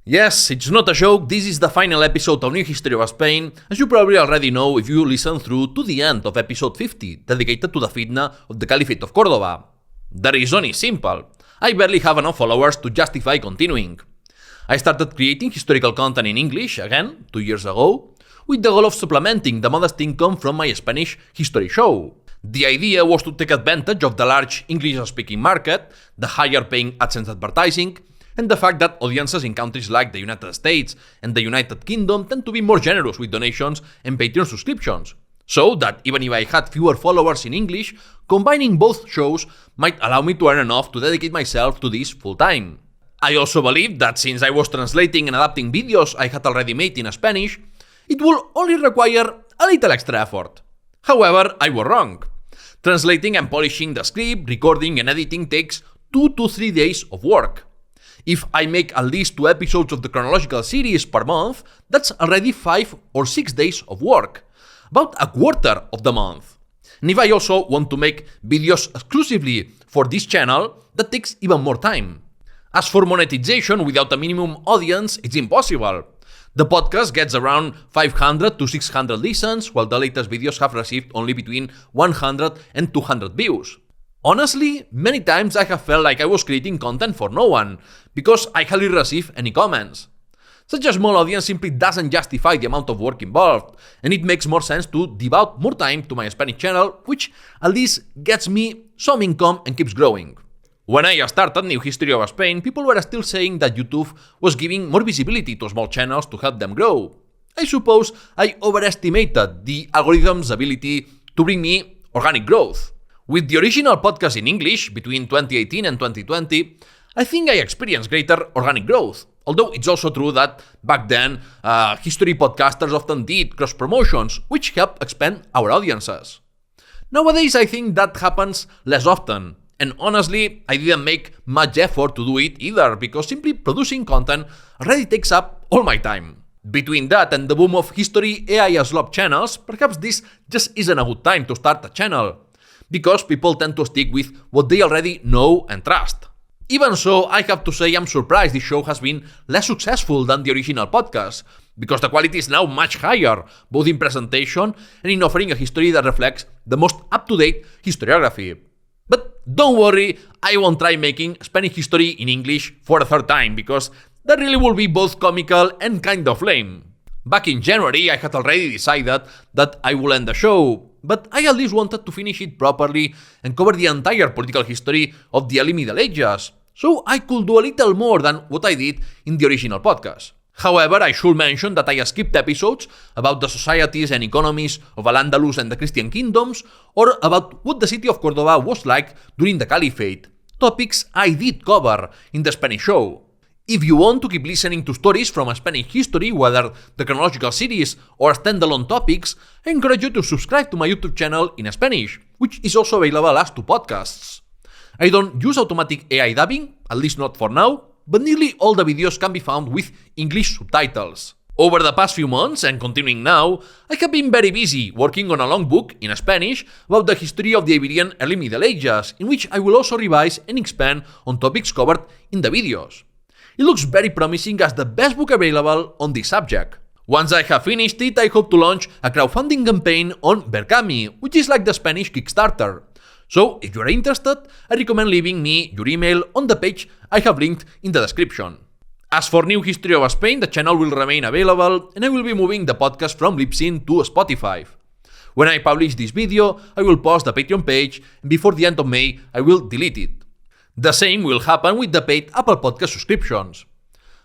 Yes, it's not a joke, this is the final episode of New History of Spain, as you probably already know if you listen through to the end of episode 50, dedicated to the fitna of the Caliphate of Cordoba. The reason is simple. I barely have enough followers to justify continuing. I started creating historical content in English, again, 2 years ago, with the goal of supplementing the modest income from my Spanish history show. The idea was to take advantage of the large English-speaking market, the higher-paying AdSense advertising, and the fact that audiences in countries like the United States and the United Kingdom tend to be more generous with donations and Patreon subscriptions. So that even if I had fewer followers in English, combining both shows might allow me to earn enough to dedicate myself to this full-time. I also believe that since I was translating and adapting videos I had already made in Spanish, it will only require a little extra effort. However, I was wrong. Translating and polishing the script, recording and editing takes 2 to 3 days of work. If I make at least 2 episodes of the chronological series per month, that's already 5 or 6 days of work. About a quarter of the month. And if I also want to make videos exclusively for this channel, that takes even more time. As for monetization without a minimum audience, it's impossible. The podcast gets around 500 to 600 listens, while the latest videos have received only between 100 and 200 views. Honestly, many times I have felt like I was creating content for no one, because I hardly receive any comments. Such a small audience simply doesn't justify the amount of work involved, and it makes more sense to devote more time to my Spanish channel, which at least gets me some income and keeps growing. When I started New History of Spain, people were still saying that YouTube was giving more visibility to small channels to help them grow. I suppose I overestimated the algorithm's ability to bring me organic growth. With the original podcast in English between 2018 and 2020, I think I experienced greater organic growth. Although it's also true that back then, history podcasters often did cross-promotions, which helped expand our audiences. Nowadays, I think that happens less often. And honestly, I didn't make much effort to do it either, because simply producing content already takes up all my time. Between that and the boom of history AI slop channels, perhaps this just isn't a good time to start a channel, because people tend to stick with what they already know and trust. Even so, I have to say I'm surprised this show has been less successful than the original podcast, because the quality is now much higher, both in presentation and in offering a history that reflects the most up-to-date historiography. But don't worry, I won't try making Spanish history in English for a third time, because that really will be both comical and kind of lame. Back in January, I had already decided that I will end the show, but I at least wanted to finish it properly and cover the entire political history of the early Middle Ages, so I could do a little more than what I did in the original podcast. However, I should mention that I skipped episodes about the societies and economies of Al-Andalus and the Christian kingdoms, or about what the city of Cordoba was like during the Caliphate, topics I did cover in the Spanish show. If you want to keep listening to stories from Spanish history, whether the chronological series or standalone topics, I encourage you to subscribe to my YouTube channel in Spanish, which is also available as 2 podcasts. I don't use automatic AI dubbing, at least not for now, but nearly all the videos can be found with English subtitles. Over the past few months, and continuing now, I have been very busy working on a long book in Spanish about the history of the Iberian early Middle Ages, in which I will also revise and expand on topics covered in the videos. It looks very promising as the best book available on this subject. Once I have finished it, I hope to launch a crowdfunding campaign on Berkami, which is like the Spanish Kickstarter. So, if you are interested, I recommend leaving me your email on the page I have linked in the description. As for New History of Spain, the channel will remain available, and I will be moving the podcast from Libsyn to Spotify. When I publish this video, I will post the Patreon page, and before the end of May, I will delete it. The same will happen with the paid Apple Podcast subscriptions.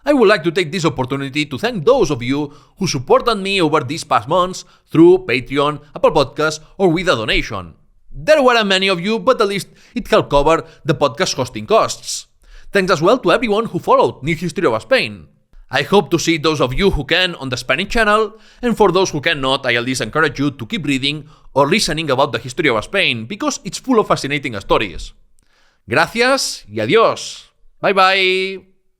I would like to take this opportunity to thank those of you who supported me over these past months through Patreon, Apple Podcasts, or with a donation. There weren't many of you, but at least it helped cover the podcast hosting costs. Thanks as well to everyone who followed New History of Spain. I hope to see those of you who can on the Spanish channel, and for those who cannot, I at least encourage you to keep reading or listening about the history of Spain, because it's full of fascinating stories. Gracias y adiós. Bye bye.